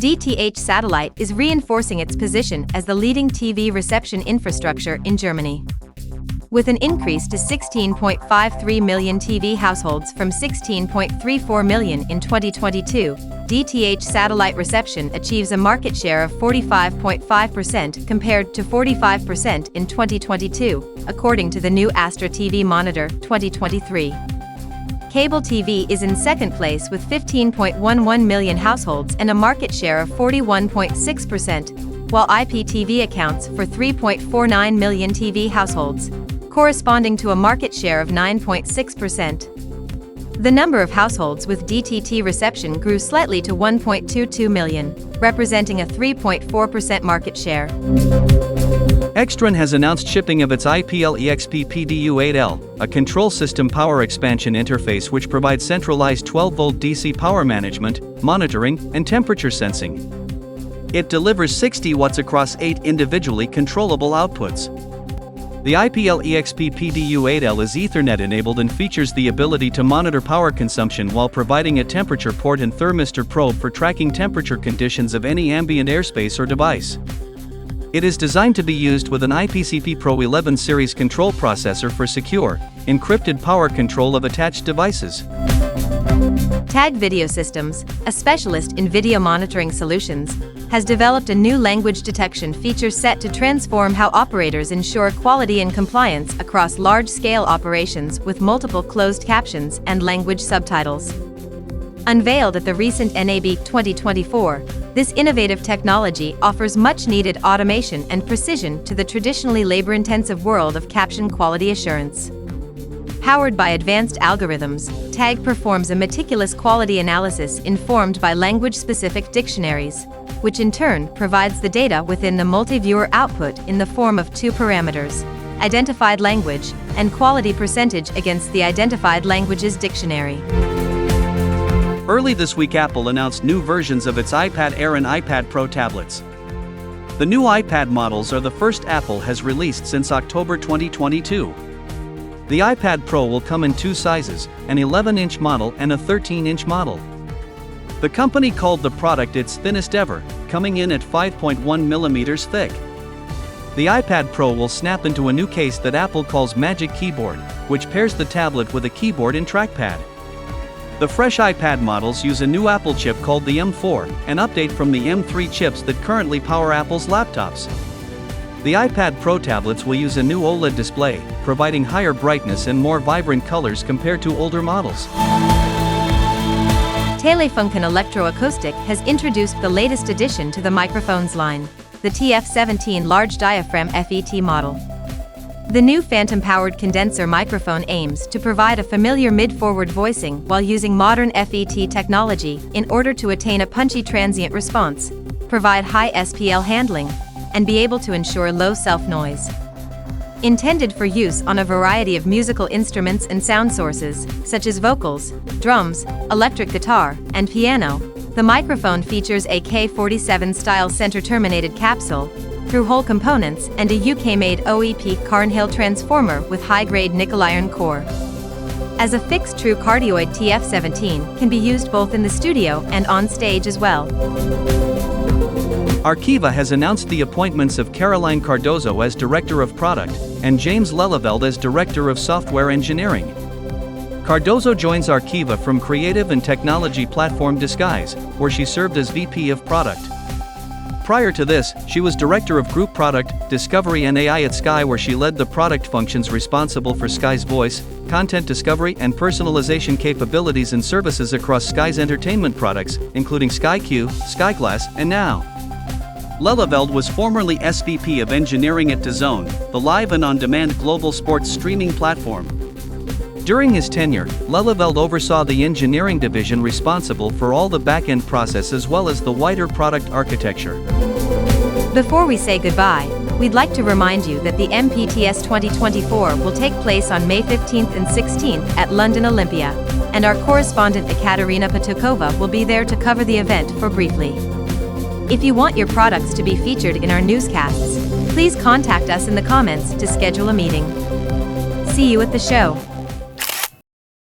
DTH Satellite is reinforcing its position as the leading TV reception infrastructure in Germany. With an increase to 16.53 million TV households from 16.34 million in 2022, DTH satellite reception achieves a market share of 45.5% compared to 45% in 2022, according to the new Astra TV Monitor 2023. Cable TV is in second place with 15.11 million households and a market share of 41.6%, while IPTV accounts for 3.49 million TV households, corresponding to a market share of 9.6%. The number of households with DTT reception grew slightly to 1.22 million, representing a 3.4% market share. Extron has announced shipping of its IPL-EXP PDU-8L, a control system power expansion interface which provides centralized 12-volt DC power management, monitoring, and temperature sensing. It delivers 60 watts across 8 individually controllable outputs. The IPL-EXP PDU-8L is Ethernet-enabled and features the ability to monitor power consumption while providing a temperature port and thermistor probe for tracking temperature conditions of any ambient airspace or device. It is designed to be used with an IPCP Pro 11 series control processor for secure, encrypted power control of attached devices. TAG Video Systems, a specialist in video monitoring solutions, has developed a new language detection feature set to transform how operators ensure quality and compliance across large-scale operations with multiple closed captions and language subtitles. Unveiled at the recent NAB 2024, this innovative technology offers much-needed automation and precision to the traditionally labor-intensive world of caption quality assurance. Powered by advanced algorithms, TAG performs a meticulous quality analysis informed by language-specific dictionaries, which in turn provides the data within the multi-viewer output in the form of 2 parameters, identified language and quality percentage against the identified languages dictionary. Early this week, Apple announced new versions of its iPad Air and iPad Pro tablets. The new iPad models are the first Apple has released since October 2022. The iPad Pro will come in 2 sizes, an 11-inch model and a 13-inch model. The company called the product its thinnest ever, coming in at 5.1 mm thick. The iPad Pro will snap into a new case that Apple calls Magic Keyboard, which pairs the tablet with a keyboard and trackpad. The fresh iPad models use a new Apple chip called the M4, an update from the M3 chips that currently power Apple's laptops. The iPad Pro tablets will use a new OLED display, providing higher brightness and more vibrant colors compared to older models. Telefunken Electro-Acoustic has introduced the latest addition to the microphones line, the TF17 large diaphragm FET model. The new phantom-powered condenser microphone aims to provide a familiar mid-forward voicing while using modern FET technology in order to attain a punchy transient response, provide high SPL handling, and be able to ensure low self-noise. Intended for use on a variety of musical instruments and sound sources, such as vocals, drums, electric guitar, and piano, the microphone features a K47-style center-terminated capsule, through-hole components, and a UK-made OEP Carnhill transformer with high-grade nickel-iron core. As a fixed true cardioid, TF17 can be used both in the studio and on stage as well. Arqiva has announced the appointments of Caroline Cardozo as Director of Product and James Lelleveld as Director of Software Engineering. Cardozo joins Arqiva from creative and technology platform Disguise, where she served as VP of Product. Prior to this, she was Director of Group Product, Discovery and AI at Sky, where she led the product functions responsible for Sky's voice, content discovery and personalization capabilities and services across Sky's entertainment products, including Sky Q, Sky Glass, and Now. Lelleveld was formerly SVP of Engineering at DAZN, the live and on-demand global sports streaming platform. During his tenure, Lelleveld oversaw the engineering division responsible for all the back-end process as well as the wider product architecture. Before we say goodbye, we'd like to remind you that the MPTS 2024 will take place on May 15th and 16th at London Olympia, and our correspondent Ekaterina Patukova will be there to cover the event for briefly. If you want your products to be featured in our newscasts, please contact us in the comments to schedule a meeting. See you at the show.